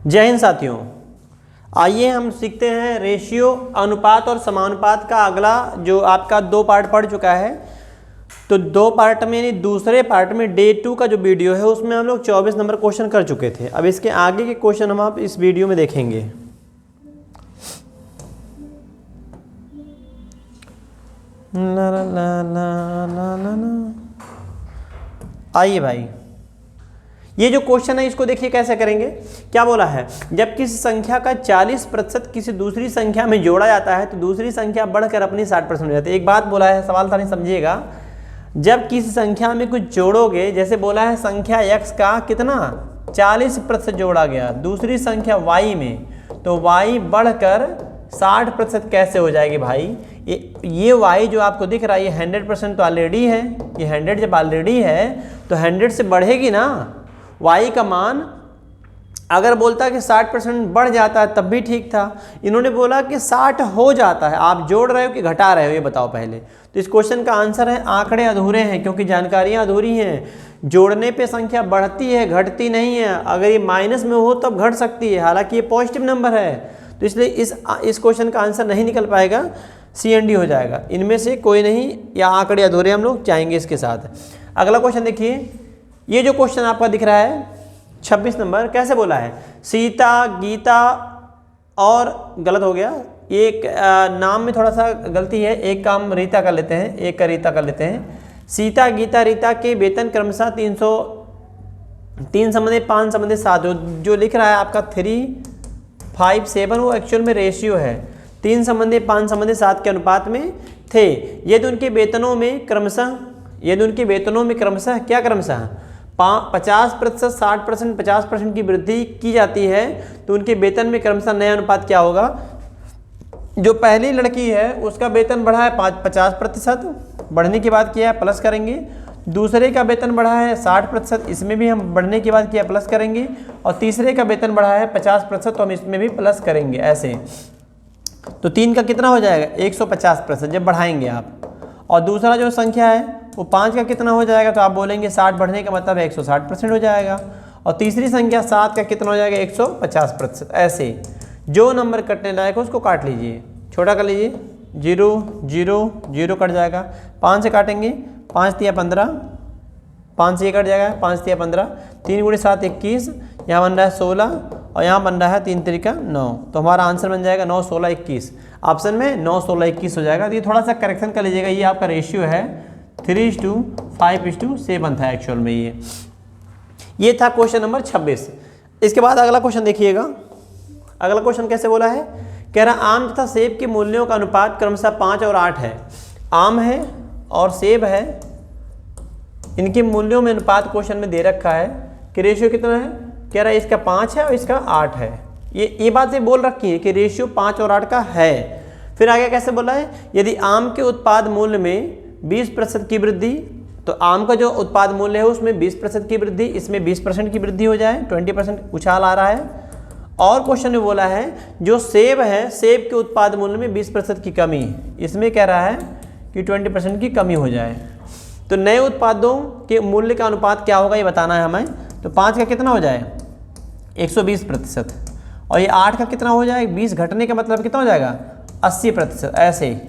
जय हिंद साथियों, आइए हम सीखते हैं रेशियो, अनुपात और समानुपात का अगला जो आपका 2 पार्ट पढ़ चुका है। तो 2 पार्ट में यानी दूसरे पार्ट में डे 2 का जो वीडियो है उसमें हम लोग 24 नंबर क्वेश्चन कर चुके थे। अब इसके आगे के क्वेश्चन हम आप इस वीडियो में देखेंगे। ला ला ला ला ला ला ला। आइए भाई, ये जो क्वेश्चन है इसको देखिए कैसे करेंगे। क्या बोला है, जब किसी संख्या का 40% किसी दूसरी संख्या में जोड़ा जाता है तो दूसरी संख्या बढ़कर अपनी 60% हो जाती है। एक बात बोला है, सवाल था नहीं समझिएगा। जब किसी संख्या में कुछ जोड़ोगे, जैसे बोला है संख्या x का कितना 40% जोड़ा गया दूसरी संख्या y में, तो y बढ़कर 60% कैसे हो जाएगी भाई। ये y जो आपको दिख रहा है ये 100% तो ऑलरेडी है, ये 100 जब ऑलरेडी है तो 100 से बढ़ेगी ना। y का मान अगर बोलता कि 60% बढ़ जाता है तब भी ठीक था, इन्होंने बोला कि 60 हो जाता है। आप जोड़ रहे हो कि घटा रहे हो ये बताओ पहले। तो इस क्वेश्चन का आंसर है आंकड़े अधूरे हैं, क्योंकि जानकारियां अधूरी हैं। जोड़ने पे संख्या बढ़ती है, घटती नहीं है। अगर ये माइनस में हो तब घट सकती है, हालांकि ये पॉजिटिव नंबर है। तो इसलिए इस क्वेश्चन का आंसर नहीं निकल पाएगा, CND हो जाएगा। इनमें से कोई नहीं, या आंकड़े अधूरे हम लोग चाहेंगे इसके साथ। अगला क्वेश्चन देखिए, ये जो क्वेश्चन आपका दिख रहा है 26 नंबर, कैसे बोला है सीता गीता, और गलत हो गया एक नाम में थोड़ा सा गलती है, एक काम रीता कर लेते हैं, एक का रीता कर लेते हैं। सीता गीता रीता के वेतन क्रमशः 3 संबंधी 5 संबंधी 7। जो लिख रहा है आपका 3, 5, 7 वो एक्चुअल में रेशियो है। 3 संबंधी 5 संबंधी 7 के अनुपात में थे। यदि उनके वेतनों में क्रमशः क्या क्रमशः 50%, 60%, 50% की वृद्धि की जाती है तो उनके वेतन में क्रमशः नया अनुपात क्या होगा। जो पहली लड़की है उसका वेतन बढ़ा है 50%, बढ़ने की बात किया है प्लस करेंगे। दूसरे का वेतन बढ़ा है 60%, इसमें भी हम बढ़ने की बात किया प्लस करेंगे। और तीसरे का वेतन बढ़ा है 50%, तो हम इसमें भी प्लस करेंगे ऐसे। तो 3 का कितना हो जाएगा 150% जब बढ़ाएंगे आप। और दूसरा जो संख्या है वो 5 का कितना हो जाएगा, तो आप बोलेंगे 60 बढ़ने का मतलब 160% हो जाएगा। और तीसरी संख्या 7 का कितना हो जाएगा 150%। ऐसे जो नंबर कटने लायक हो उसको काट लीजिए, छोटा कर लीजिए। 0 0 0 कट जाएगा। 5 से काटेंगे, 5 तिया 15, 5 से ये कट जाएगा, 5 तिया 15, 3 गुणे 7 21, यहाँ बन रहा है 16 और यहाँ बन रहा है 3 तिरिका 9। तो हमारा आंसर बन जाएगा 9 16 21। ऑप्शन में 9 16 21 हो जाएगा। तो ये थोड़ा सा करेक्शन कर लीजिएगा, ये आपका रेशियो है 3:5:7 था एक्चुअल में। ये था क्वेश्चन नंबर 26। इसके बाद अगला क्वेश्चन देखिएगा। अगला क्वेश्चन कैसे बोला है, कह रहा आम तथा सेब के मूल्यों का अनुपात क्रमशः 5 और 8 है। आम है और सेब है, इनके मूल्यों में अनुपात क्वेश्चन में दे रखा है कि रेशियो कितना है। कह रहा है इसका 5 है और इसका 8 है। ये बात से बोल रखी है कि रेशियो 5 और 8 का है। फिर आगे कैसे बोला है, यदि आम के उत्पाद मूल्य में 20% की वृद्धि, तो आम का जो उत्पाद मूल्य है उसमें 20% की वृद्धि, इसमें 20% की वृद्धि हो जाए, 20% उछाल आ रहा है। और क्वेश्चन में बोला है जो सेब है, सेब के उत्पाद मूल्य में 20% की कमी, इसमें कह रहा है कि 20% की कमी हो जाए। तो नए उत्पादों के मूल्य का अनुपात क्या होगा ये बताना है हमें। तो 5 का कितना हो जाए 120%, और ये 8 का कितना हो जाए 20 घटने का मतलब कितना हो जाएगा 80%। ऐसे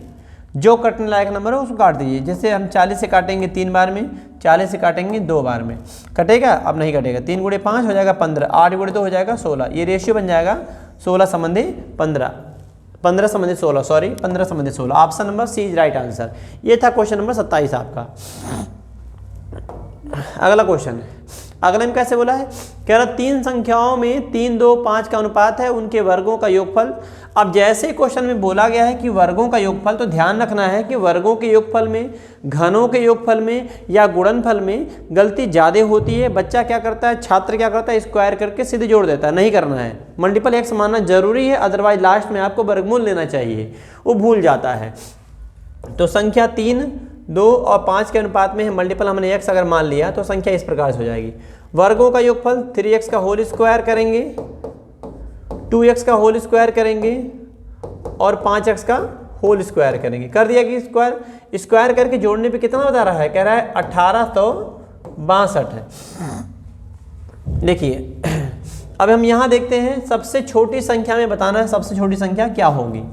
जो कटने लायक नंबर है उसको काट दीजिए। जैसे हम 40 से काटेंगे 3 बार में, 40 से काटेंगे 2 बार में, कटेगा, अब नहीं कटेगा। 3 गुणे 5 हो जाएगा 15, 8 गुणे 2 हो जाएगा 16। ये रेशियो बन जाएगा 16 संबंधी 15, 15 संबंधी 16, सॉरी 15 संबंधी 16। Option number C is right answer. ये था क्वेश्चन नंबर 27 आपका। अगला क्वेश्चन, अगले में कैसे बोला है, कह रहा 3 संख्याओं में 3 2 5 का अनुपात है, उनके वर्गों का योगफल। अब जैसे क्वेश्चन में बोला गया है कि वर्गों का योगफल, तो ध्यान रखना है कि वर्गों के योगफल में, घनों के योगफल में या गुणनफल में गलती ज़्यादा होती है। बच्चा क्या करता है, छात्र क्या करता है, स्क्वायर करके सीधे जोड़ देता है। नहीं करना है, मल्टीपल एक्स मानना जरूरी है, अदरवाइज लास्ट में आपको वर्गमूल लेना चाहिए, वो भूल जाता है। तो संख्या 3 2 और 5 के अनुपात में है, मल्टीपल हमने x अगर मान लिया तो संख्या इस प्रकार से हो जाएगी। वर्गों का योगफल 3x का होल स्क्वायर करेंगे, 2x का होल स्क्वायर करेंगे और 5x का होल स्क्वायर करेंगे। कर दिया कि स्क्वायर करके जोड़ने पे कितना बता रहा है, कह रहा है 1862 है। देखिए अब हम यहाँ देखते हैं सबसे छोटी संख्या में बताना है सबसे छोटी संख्या क्या होगी।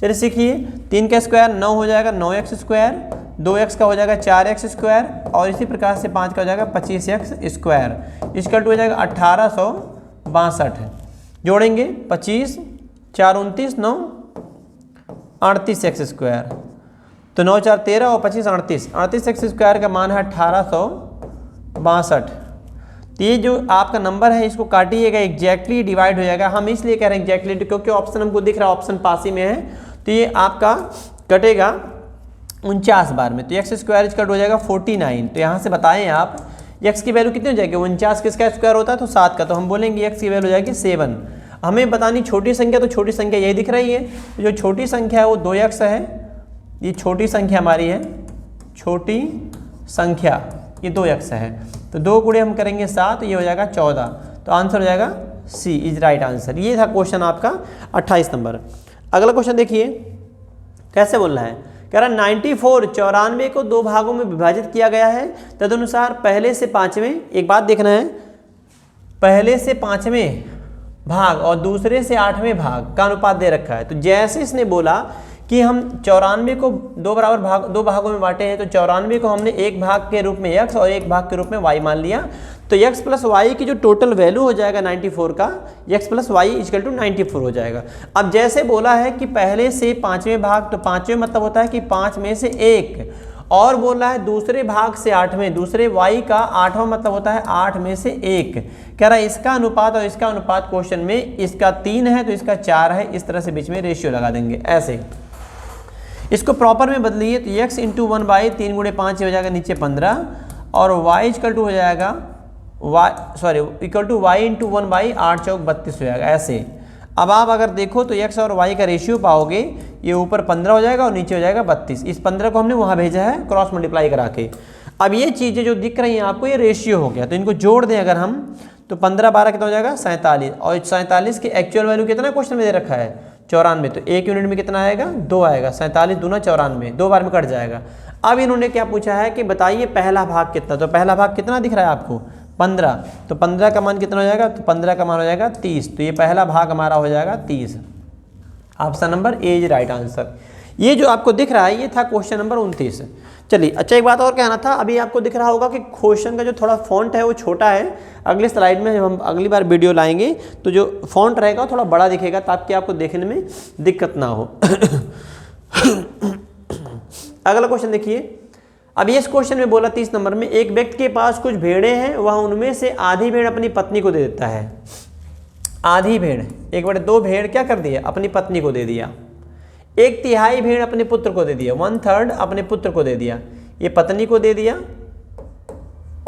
चलिए सीखिए, 3 का स्क्वायर 9 हो जाएगा 9x स्क्वायर, 2x का हो जाएगा 4x स्क्वायर और इसी प्रकार से 5 का हो जाएगा 25x स्क्वायर, इसका हो जाएगा 1862। जोड़ेंगे 25 4 29 9 38x स्क्वायर, तो 9 4 13 और 25 38, 38x स्क्वायर का मान है 1862। तो ये जो आपका नंबर है इसको काटिएगा, एग्जैक्टली डिवाइड हो जाएगा। हम इसलिए कह रहे हैं एग्जैक्टली क्योंकि ऑप्शन हमको दिख रहा है, ऑप्शन पास ही में है, तो ये आपका कटेगा 49 बार में, तो एक्स स्क्वायर कट हो जाएगा 49। तो यहाँ से बताएं आप एक्स की वैल्यू कितनी हो जाएगी, 49 किसका स्क्वायर होता है तो 7 का, तो हम बोलेंगे एक्स की वैल्यू हो जाएगी 7। हमें बतानी छोटी संख्या, तो छोटी संख्या यही दिख रही है, जो छोटी संख्या है वो 2x है, ये छोटी संख्या हमारी है, छोटी संख्या ये 2x है, तो 2 गुणे हम करेंगे 7, ये हो जाएगा 14, तो आंसर हो जाएगा सी इज राइट आंसर। ये था क्वेश्चन आपका 28 नंबर। अगला क्वेश्चन देखिए कैसे बोल रहा है, कह रहा 94 को 2 भागों में विभाजित किया गया है, तदनुसार पहले से 5वें, एक बात देखना है, पहले से 5वें भाग और दूसरे से 8वें भाग का अनुपात दे रखा है। तो जैसे इसने बोला कि हम 94 को 2 भागों में बांटे हैं, तो 94 को हमने एक भाग के रूप में x और एक भाग के रूप में y मान लिया, तो x प्लस वाई की जो टोटल वैल्यू हो जाएगा 94 का, x plus Y equal to 94 हो जाएगा। अब जैसे बोला है कि पहले से 5वें भाग, तो 5वें मतलब होता है कि 5 में से 1, और बोला है दूसरे भाग से 8वें, दूसरे y का 8वां मतलब होता है 8 में से 1। कह रहा है इसका अनुपात और इसका अनुपात क्वेश्चन में, इसका 3 है तो इसका 4 है, इस तरह से बीच में रेशियो लगा देंगे ऐसे। इसको प्रॉपर में बदलिए तो x इंटू 1/3 गुणे 5 हो जाएगा नीचे 15, और y इक्वल टू हो जाएगा इक्वल टू y इंटू 1/8 चौक 32 हो जाएगा ऐसे। अब आप अगर देखो तो x और y का रेशियो पाओगे, ये ऊपर 15 हो जाएगा और नीचे हो जाएगा 32। इस 15 को हमने वहाँ भेजा है क्रॉस मल्टीप्लाई करा के। अब ये चीज़ें जो दिख रही हैं आपको, ये रेशियो हो गया, तो इनको जोड़ दें अगर हम, तो 15 12 कितना हो जाएगा 47, और 47 की एक्चुअल वैल्यू कितना क्वेश्चन में दे रखा है 94, तो 1 यूनिट में कितना आएगा 2 आएगा, 47 दूना 94, 2 बार में कट जाएगा। अब इन्होंने क्या पूछा है कि बताइए पहला भाग कितना, तो पहला भाग कितना दिख रहा है आपको 15, तो 15 का मान कितना हो जाएगा, तो 15 का मान हो जाएगा 30, तो ये पहला भाग हमारा हो जाएगा 30। Option number A is right answer. ये जो आपको दिख रहा है ये था क्वेश्चन नंबर 29। चलिए अच्छा, एक बात और कहना था, अभी आपको दिख रहा होगा कि क्वेश्चन का जो थोड़ा फॉन्ट है वो छोटा है। अगले स्लाइड में जब हम अगली बार वीडियो लाएंगे तो जो फॉन्ट रहेगा थोड़ा बड़ा दिखेगा, ताकि आपको देखने में दिक्कत ना हो। अगला क्वेश्चन देखिए, अब इस क्वेश्चन में बोला 30 नंबर में, एक व्यक्ति के पास कुछ भेड़ें हैं, वह उनमें से आधी भेड़ अपनी पत्नी को दे देता है। आधी भेड़, 1/2 भेड़ क्या कर दिया, अपनी पत्नी को दे दिया। 1/3 भेड़ अपने पुत्र को दे दिया, 1/3 अपने पुत्र को दे दिया, ये पत्नी को दे दिया,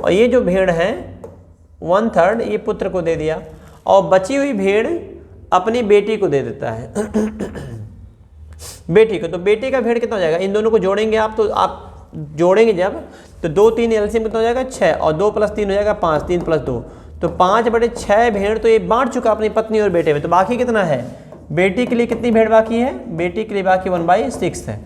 और ये जो भेड़ है 1/3 ये पुत्र को दे दिया, और बची हुई भेड़ अपनी बेटी को दे देता है। बेटी को, तो बेटी का भेड़ कितना हो जाएगा, इन दोनों को जोड़ेंगे आप, तो आप जोड़ेंगे जब, तो 2 3 एलसीएम कितना हो जाएगा 6, और 2 + 3 हो जाएगा 5, 3 + 2, तो 5/6 भेड़ तो ये बांट चुका अपनी पत्नी और बेटे में। तो बाकी कितना है, बेटी के लिए कितनी भेड़ बाकी है, बेटी के लिए बाकी 1/6 है।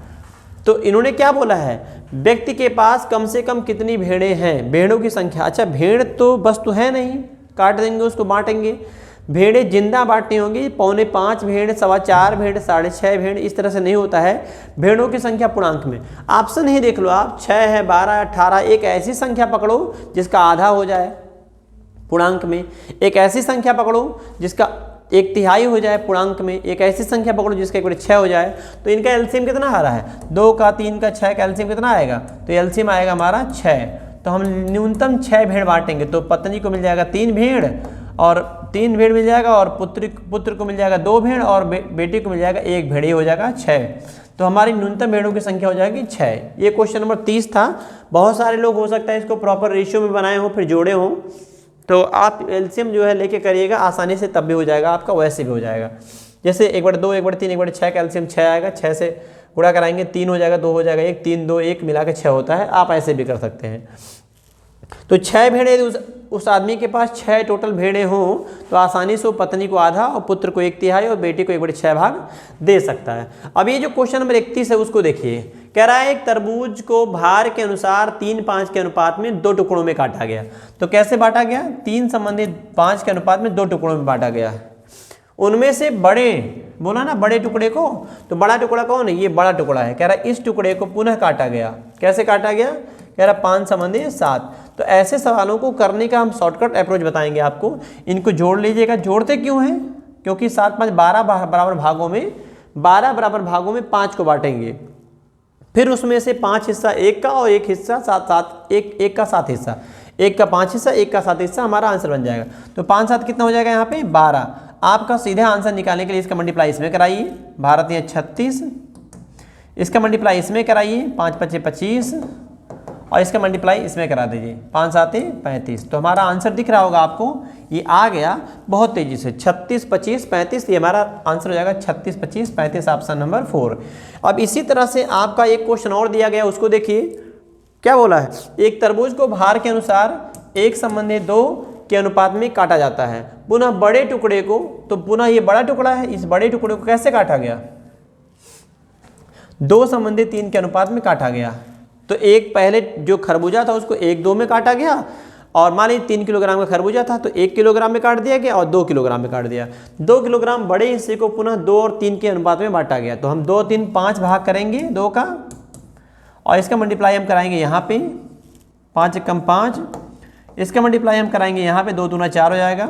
तो इन्होंने क्या बोला है, व्यक्ति के पास कम से कम कितनी भेड़ें हैं, भेड़ों की संख्या। अच्छा भेड़ तो वस्तु है नहीं, काट देंगे उसको, बांटेंगे। भेड़ें जिंदा बांटनी होंगी, 4.25 भेड़, 4.25 भेड़, 6.5 भेड़, इस तरह से नहीं होता है। भेड़ों की संख्या पूर्णांक में, ऑप्शन ही देख लो आप, 6 है, 12, 18, एक ऐसी संख्या पकड़ो जिसका आधा हो जाए पूर्णांक में, एक ऐसी संख्या पकड़ो जिसका 1/3 हो जाए पूर्णांक में, एक ऐसी संख्या पकड़ो जिसका 1/6 हो जाए। तो इनका एलसीएम कितना आ रहा है, 2 का 3 का 6 का एलसीएम कितना आएगा, तो एलसीएम आएगा हमारा 6। तो हम न्यूनतम 6 भेड़ बांटेंगे, तो पत्नी को मिल जाएगा 3 भेड़, और 3 भेड़ मिल जाएगा, और पुत्र को मिल जाएगा 2 भेड़, और बेटी को मिल जाएगा 1 भेड़, ये हो जाएगा 6। तो हमारी न्यूनतम भेड़ों की संख्या हो जाएगी 6। ये क्वेश्चन नंबर 30 था। बहुत सारे लोग हो सकता है इसको प्रॉपर रेशियो में बनाए हों, फिर जोड़े हों, तो आप एलसीएम जो है लेके करिएगा, आसानी से तब भी हो जाएगा आपका, वैसे भी हो जाएगा। जैसे 1/2, 1/3, 1/6 का एलसीएम 6 आएगा, 6 से गुणा कराएंगे 3 हो जाएगा, 2 हो जाएगा 1, 3 2 1 मिला के 6 होता है। आप ऐसे भी कर सकते हैं। तो 6 भेड़ें उस आदमी के पास 6 टोटल भेड़ें हों तो आसानी से वो पत्नी को आधा और पुत्र को 1/3 और बेटी को 1/6 भाग दे सकता है। अब ये जो क्वेश्चन नंबर 31 है उसको देखिए, कह रहा है एक तरबूज को भार के अनुसार 3:5 के अनुपात में 2 टुकड़ों में काटा गया। तो कैसे बांटा गया? 3 संबंधित 5 के अनुपात में 2 टुकड़ों में बांटा गया। उनमें से बड़े, बोला ना बड़े टुकड़े को, तो बड़ा टुकड़ा कौन है? ये बड़ा टुकड़ा है। कह रहा है इस टुकड़े को पुनः काटा गया। कैसे काटा गया? कह रहा 5 संबंधी 7। तो ऐसे सवालों को करने का हम शॉर्टकट अप्रोच बताएंगे आपको। इनको जोड़ लीजिएगा। जोड़ते क्यों हैं? क्योंकि 7 5 12 बराबर भागों में 5 को बांटेंगे। फिर उसमें से 5 हिस्सा 1 का और 1 हिस्सा 7 1 का 7 हिस्सा, 1 का 5 हिस्सा 1 का 7 हिस्सा हमारा आंसर बन जाएगा। तो 5 7 कितना हो जाएगा यहाँ पे? 12। आपका सीधे आंसर निकालने के लिए इसका मल्टीप्लाई इसमें कराइए, भारत ये 36, इसका मल्टीप्लाई इसमें कराइए 5 5 25 और इसका मल्टीप्लाई इसमें करा दीजिए 5 7 35। तो हमारा आंसर दिख रहा होगा आपको, ये आ गया बहुत तेजी से 36 25 35। ये हमारा आंसर हो जाएगा 36 25 35, ऑप्शन नंबर 4। अब इसी तरह से आपका एक क्वेश्चन और दिया गया, उसको देखिए क्या बोला है। एक तरबूज को भार के अनुसार 1:2 के अनुपात में काटा जाता है। पुनः बड़े टुकड़े को, तो पुनः ये बड़ा टुकड़ा है, इस बड़े टुकड़े को कैसे काटा गया? 2:3 के अनुपात में काटा गया। तो एक पहले जो खरबूजा था उसको 1:2 में काटा गया, और मान लीजिए 3 किलोग्राम का खरबूजा था तो 1 किलोग्राम में काट दिया गया और 2 किलोग्राम में काट दिया। 2 किलोग्राम बड़े हिस्से को पुनः 2 और 3 के अनुपात में बांटा गया। तो हम 2 3 5 भाग करेंगे 2 का, और इसका मल्टीप्लाई हम कराएंगे यहाँ पे 5 एकम 5, इसका मल्टीप्लाई हम कराएंगे यहाँ पे 2 दूना 4 हो जाएगा,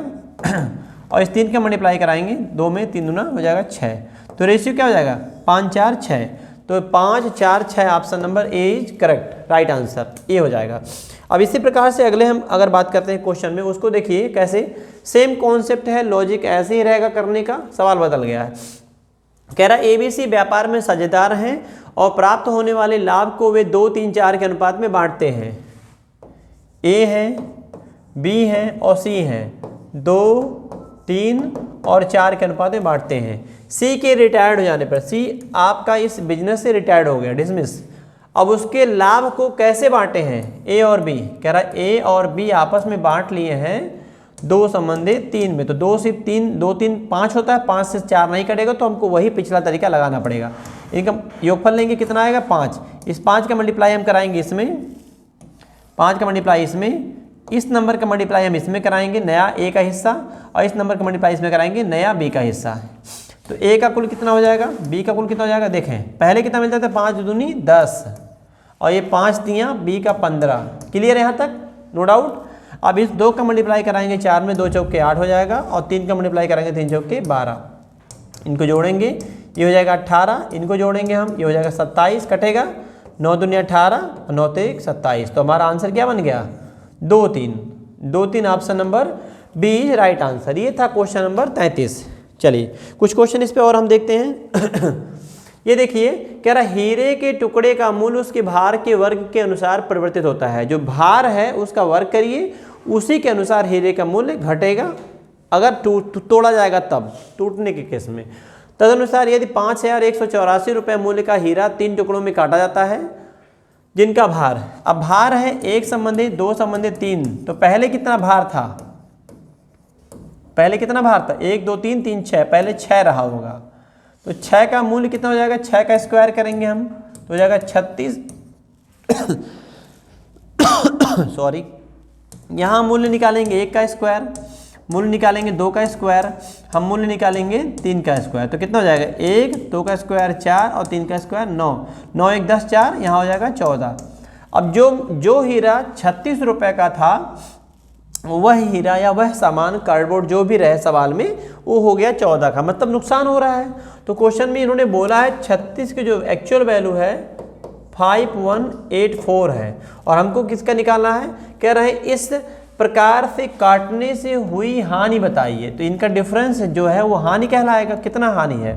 और इस 3 का मल्टीप्लाई कराएंगे 2 में 3 दूना हो जाएगा 6। तो रेशियो क्या हो जाएगा? 5 4 6। तो 5 4 6 option number A is correct, right answer A हो जाएगा। अब इसी प्रकार से अगले हम अगर बात करते हैं क्वेश्चन में, उसको देखिए कैसे। सेम कॉन्सेप्ट है, लॉजिक ऐसे ही रहेगा करने का, सवाल बदल गया है। कह रहा है एबीसी व्यापार में साझेदार हैं और प्राप्त होने वाले लाभ को वे 2 3 4 के अनुपात में बांटते हैं। ए है, बी है और सी है, 2 3 और 4 के अनुपात में बांटते हैं। सी के रिटायर्ड हो जाने पर, सी आपका इस बिजनेस से रिटायर्ड हो गया, डिसमिस, अब उसके लाभ को कैसे बांटे हैं? ए और बी। कह रहा है ए और बी आपस में बांट लिए हैं 2:3 में। तो 2 से 3 2 3 5 होता है, 5 से 4 नहीं कटेगा, तो हमको वही पिछला तरीका लगाना पड़ेगा। इनका योगफल लेंगे, कितना आएगा? 5। इस 5 का मल्टीप्लाई हम कराएंगे इसमें, 5 का मल्टीप्लाई इसमें, इस नंबर का मल्टीप्लाई हम इसमें कराएंगे नया ए का हिस्सा, और इस नंबर का मल्टीप्लाई इसमें कराएंगे नया बी का हिस्सा। तो ए का कुल कितना हो जाएगा? बी का कुल कितना हो जाएगा? देखें पहले कितना मिलता था? 5 दूनी 10, और ये 5 दिया बी का 15। क्लियर है यहाँ तक? No doubt. अब इस 2 का मल्टीप्लाई कराएंगे 4 में, 2 चौके 8 हो जाएगा, और 3 का मल्टीप्लाई कराएंगे 3 चौके 12। इनको जोड़ेंगे, ये हो जाएगा 18, इनको जोड़ेंगे हम, ये हो जाएगा 27, कटेगा 9 दूनी 18 और 9 3 27। तो हमारा आंसर क्या बन गया? 2 3 option number B right answer. ये था क्वेश्चन नंबर 33। चलिए कुछ क्वेश्चन इस पे और हम देखते हैं। ये देखिए, कह रहा हीरे के टुकड़े का मूल्य उसके भार के वर्ग के अनुसार परिवर्तित होता है। जो भार है उसका वर्ग करिए, उसी के अनुसार हीरे का मूल्य घटेगा अगर तोड़ा जाएगा तब, टूटने के केस में। तदनुसार यदि 5184 रुपये मूल्य का हीरा 3 टुकड़ों में काटा जाता है जिनका भार, अब भार है 1:2 2:3, तो पहले कितना भार था? पहले कितना भार था? 1 2 3 3 6, पहले 6 रहा होगा। तो 6 का मूल्य कितना हो जाएगा? 6 का स्क्वायर करेंगे हम तो हो जाएगा 36। सॉरी, यहाँ मूल्य निकालेंगे 1 का स्क्वायर, मूल्य निकालेंगे 2 का स्क्वायर, हम मूल्य निकालेंगे 3 का स्क्वायर। तो कितना हो जाएगा? 1 2 का स्क्वायर 4 और 3 का स्क्वायर 9, 9 1 10 4, यहाँ हो जाएगा 14। अब जो हीरा 36 रुपये का था, वह हीरा या वह सामान कार्डबोर्ड जो भी रहे सवाल में, वो हो गया 14 का, मतलब नुकसान हो रहा है। तो क्वेश्चन में इन्होंने बोला है 36 की जो एक्चुअल वैल्यू है 5184 है, और हमको किसका निकालना है? कह रहे हैं इस प्रकार से काटने से हुई हानि बताइए। तो इनका डिफरेंस जो है वो हानि कहलाएगा। कितना हानि है?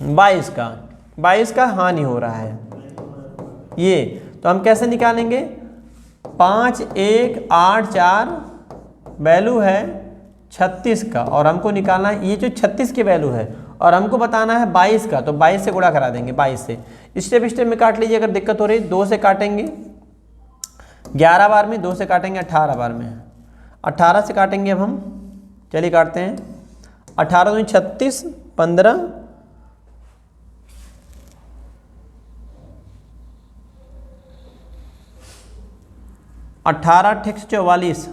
22 का हानि हो रहा है ये। तो हम कैसे निकालेंगे? 5184 वैल्यू है 36 का, और हमको निकालना है ये जो 36 की वैल्यू है, और हमको बताना है 22 का। तो 22 से गुणा करा देंगे, 22 से। स्टेप स्टेप में काट लीजिए, अगर दिक्कत हो रही 2 से काटेंगे, 11 बार में 2 से काटेंगे 18 बार में, 18 से काटेंगे अब हम, चलिए काटते हैं। 18 दूनी 36, 15, 18 अट्ठे 44।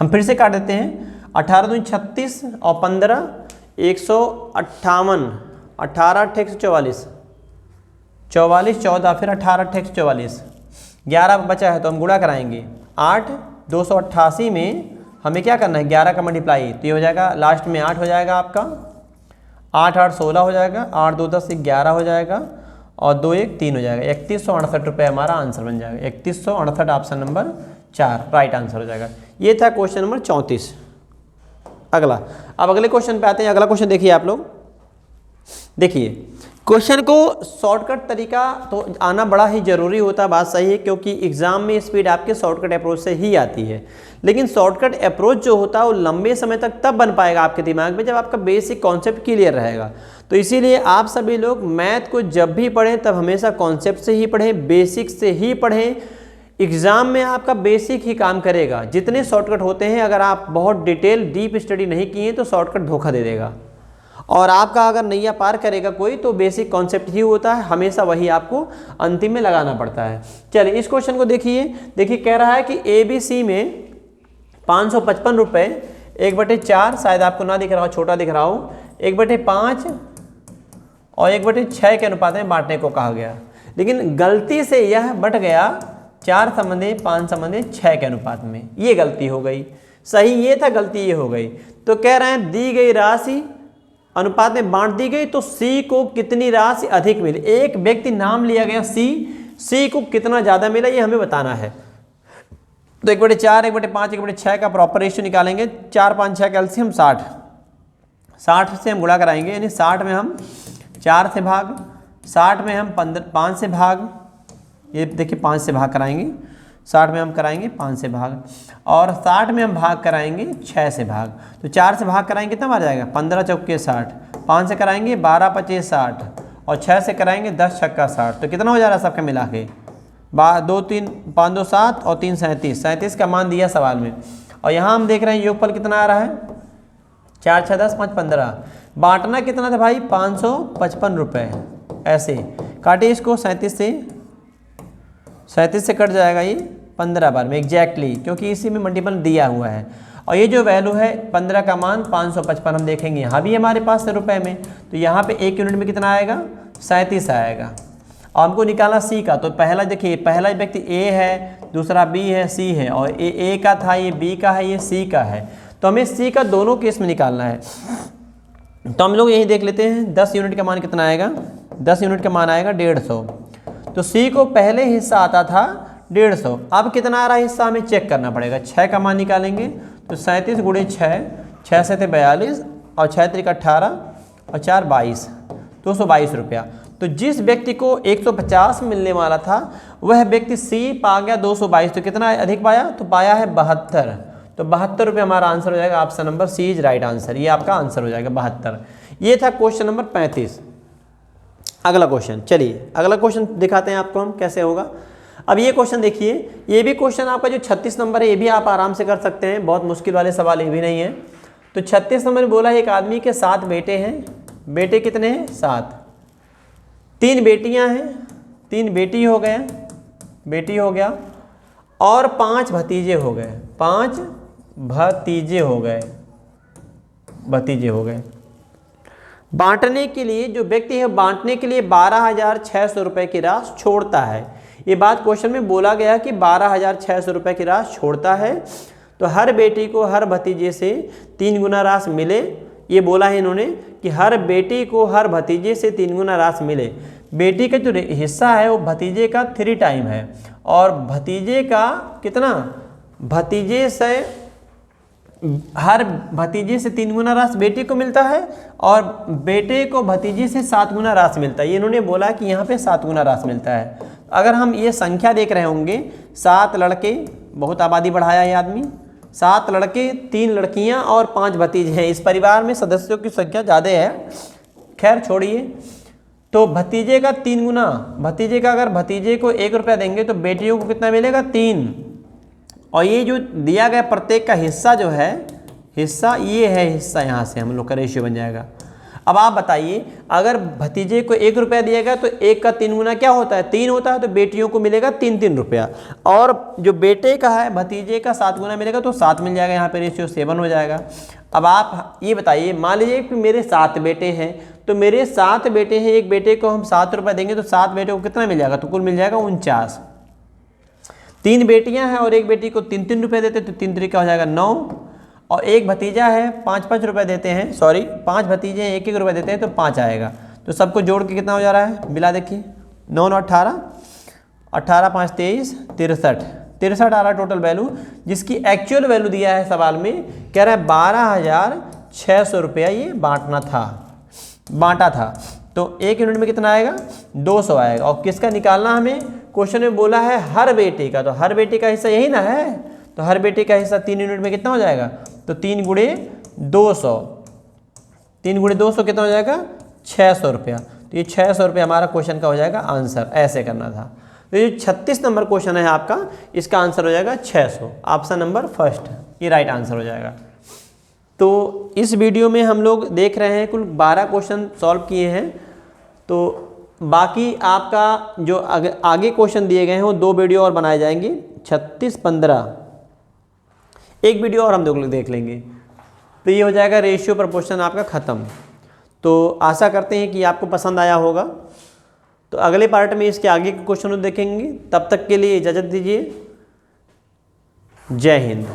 हम फिर से काट देते हैं। 18 दूनी 36 और 15 158, 18 अट्ठे 144, 44 14, फिर 18 अट्ठे 144, 11 बचा है तो हम गुणा कराएंगे। 8 288 में हमें क्या करना है, 11 का मल्टीप्लाई, तो ये हो जाएगा लास्ट में 8 हो जाएगा आपका, 8 8 16 हो जाएगा, 8 2 10 11 हो जाएगा, और 2 1 3 हो जाएगा। 3168 रुपये हमारा आंसर बन जाएगा। 3168 ऑप्शन नंबर 4 राइट आंसर हो जाएगा। ये था क्वेश्चन नंबर 34। अगला, अब अगले क्वेश्चन पे आते हैं। अगला क्वेश्चन देखिए आप लोग, देखिए क्वेश्चन को शॉर्टकट तरीका तो आना बड़ा ही ज़रूरी होता है, बात सही है, क्योंकि एग्जाम में स्पीड आपके शॉर्टकट अप्रोच से ही आती है। लेकिन शॉर्टकट अप्रोच जो होता है वो लंबे समय तक तब बन पाएगा आपके दिमाग में जब आपका बेसिक कॉन्सेप्ट क्लियर रहेगा। तो इसीलिए आप सभी लोग मैथ को जब भी पढ़ें तब हमेशा कॉन्सेप्ट से ही पढ़ें, बेसिक से ही पढ़ें। एग्जाम में आपका बेसिक ही काम करेगा। जितने शॉर्टकट होते हैं, अगर आप बहुत डिटेल डीप स्टडी नहीं किए तो शॉर्टकट धोखा दे देगा, और आपका अगर नैया पार करेगा कोई तो बेसिक कॉन्सेप्ट ही होता है, हमेशा वही आपको अंतिम में लगाना पड़ता है। चलिए इस क्वेश्चन को देखिए। देखिए कह रहा है कि ABC में 555 रुपये 1/4, शायद आपको ना दिख रहा हो, छोटा दिख रहा हो, 1/5 और 1/6 के अनुपात में बांटने को कहा गया। लेकिन गलती से यह बट गया 4:5:6 के अनुपात में, ये गलती हो गई। सही ये था, गलती ये हो गई। तो कह रहे हैं दी गई राशि अनुपात में बांट दी गई तो C को कितनी राशि अधिक मिली। एक व्यक्ति नाम लिया गया C को कितना ज़्यादा मिला ये हमें बताना है। तो 1/4, 1/5, 1/6 का प्रॉपर रेशियो निकालेंगे। 4 5 6 का एलसीएम 60, 60 से हम गुणा कराएंगे, यानी 60 में हम 4 से भाग, 60 में हम 5 से भाग, ये देखिए 5 से भाग कराएंगे, 60 में हम कराएंगे 5 से भाग, और 60 में हम भाग कराएंगे 6 से भाग। तो 4 से भाग कराएंगे कितना मार जाएगा, 15 चौके 60, 5 से कराएंगे 12 25 60, और 6 से कराएंगे 10 छक्का 60। तो कितना हो जा रहा है सबका मिला के, 2 3 5 2 7 और 3 37, 37 का मान दिया सवाल में। और यहाँ हम देख रहे हैं योगफल कितना आ रहा है, 4 6 10 5 15। बांटना कितना था भाई, 555 रुपये। ऐसे काटे इसको, 37 से कट जाएगा ये 15 बार में एग्जैक्टली, क्योंकि इसी में मल्टीपल दिया हुआ है। और ये जो वैल्यू है 15 का मान 555 हम देखेंगे, यहाँ भी हमारे पास है रुपए में, तो यहाँ पे 1 यूनिट में कितना आएगा, 37 आएगा। और हमको निकालना C का, तो पहला देखिए, पहला व्यक्ति A है, दूसरा B है, C है, और A का था, ये B का है, ये C का है। तो हमें C का दोनों केस में निकालना है। तो हम लोग यही देख लेते हैं, 10 यूनिट का मान कितना आएगा, 10 यूनिट का मान आएगा 150। तो C को पहले हिस्सा आता था 150, अब कितना आ रहा है हिस्सा हमें चेक करना पड़ेगा। 6 का मान निकालेंगे तो 37 × 6, 6 से 42, और 6 3 18, और 4 22, 222 रुपया। तो जिस व्यक्ति को 150 मिलने वाला था वह व्यक्ति C पा गया 222, तो कितना अधिक पाया, तो पाया है 72। तो 72 रुपये हमारा आंसर हो जाएगा। Option number C is right answer, ये आपका आंसर हो जाएगा 72। ये था क्वेश्चन नंबर 35। अगला क्वेश्चन, चलिए अगला क्वेश्चन दिखाते हैं आपको हम कैसे होगा। अब ये क्वेश्चन देखिए, ये भी क्वेश्चन आपका जो 36 नंबर है ये भी आप आराम से कर सकते हैं, बहुत मुश्किल वाले सवाल ये भी नहीं है। तो 36 नंबर में बोला एक आदमी के 7 बेटे हैं। बेटे कितने हैं, 7। 3 बेटियां हैं, 3 बेटी हो गए, बेटी हो गया, और 5 भतीजे हो गए, 5 भतीजे हो गए, भतीजे हो गए। बांटने के लिए जो व्यक्ति है बांटने के लिए 12,600 रुपये की राशि छोड़ता है। ये बात क्वेश्चन में बोला गया कि 12,600 रुपये की राशि छोड़ता है, तो हर बेटी को हर भतीजे से 3 गुना राशि मिले। ये बोला है इन्होंने कि हर बेटी को हर भतीजे से 3 गुना राशि मिले। बेटी का जो हिस्सा है वो भतीजे का 3 टाइम है, और भतीजे का कितना, भतीजे से हर भतीजे से 3 गुना राशि बेटे को मिलता है, और बेटे को भतीजे से 7 गुना राशि मिलता है। ये इन्होंने बोला कि यहाँ पे 7 गुना राशि मिलता है। अगर हम ये संख्या देख रहे होंगे, 7 लड़के, बहुत आबादी बढ़ाया ये आदमी, 7 लड़के, 3 लड़कियाँ और 5 भतीजे हैं। इस परिवार में सदस्यों की संख्या ज़्यादा है, खैर छोड़िए। तो भतीजे का 3 गुना, भतीजे का अगर भतीजे को 1 रुपया देंगे तो बेटियों को कितना मिलेगा 3। और ये जो दिया गया प्रत्येक का हिस्सा जो है, हिस्सा ये है, हिस्सा यहाँ से हम लोग का रेशियो बन जाएगा। अब आप बताइए, अगर भतीजे को 1 रुपया दिया गया तो 1 का 3 गुना क्या होता है 3 होता है, तो बेटियों को मिलेगा 3 रुपया। और जो बेटे का है भतीजे का 7 गुना मिलेगा तो 7 मिल जाएगा, यहाँ पे रेशियो 7 हो जाएगा। अब आप ये बताइए, मान लीजिए कि मेरे 7 बेटे हैं, तो मेरे 7 बेटे हैं, एक बेटे को हम 7 रुपये देंगे तो 7 बेटे को कितना मिल जाएगा, तो कुल मिल जाएगा 49। 3 बेटियां हैं और एक बेटी को 3 रुपये देते तो 3 तरीका हो जाएगा 9। और एक भतीजा है 5 रुपये देते हैं, सॉरी 5 भतीजे हैं 1 रुपये देते हैं तो 5 आएगा। तो सबको जोड़ के कितना हो जा रहा है, बिला देखिए, 9 9 18, 18 5 23, 63 आ रहा टोटल वैल्यू, जिसकी एक्चुअल वैल्यू दिया है सवाल में, कह रहा है 12,600 रुपया ये बांटा था। तो 1 यूनिट में कितना आएगा 200 आएगा। और किसका निकालना हमें, क्वेश्चन में बोला है हर बेटे का, तो हर बेटे का हिस्सा यही ना है, तो हर बेटे का हिस्सा 3 यूनिट में कितना हो जाएगा, तो 3 गुणे 200, 3 गुणे 200 कितना हो जाएगा 600 रुपया। तो ये 600 रुपया हमारा क्वेश्चन का हो जाएगा आंसर, ऐसे करना था। तो ये 36 नंबर क्वेश्चन है आपका, इसका आंसर हो जाएगा 600, ऑप्शन नंबर फर्स्ट, ये राइट आंसर हो जाएगा। तो इस वीडियो में हम लोग देख रहे हैं कुल 12 क्वेश्चन सॉल्व किए हैं। तो बाकी आपका जो आगे क्वेश्चन दिए गए हैं वो 2 वीडियो और बनाए जाएंगे, 36 15, एक वीडियो और हम लोग देख लेंगे। तो ये हो जाएगा रेशियो प्रपोर्शन आपका ख़त्म। तो आशा करते हैं कि आपको पसंद आया होगा। तो अगले पार्ट में इसके आगे के क्वेश्चन देखेंगे, तब तक के लिए इजाज़त दीजिए। जय हिंद।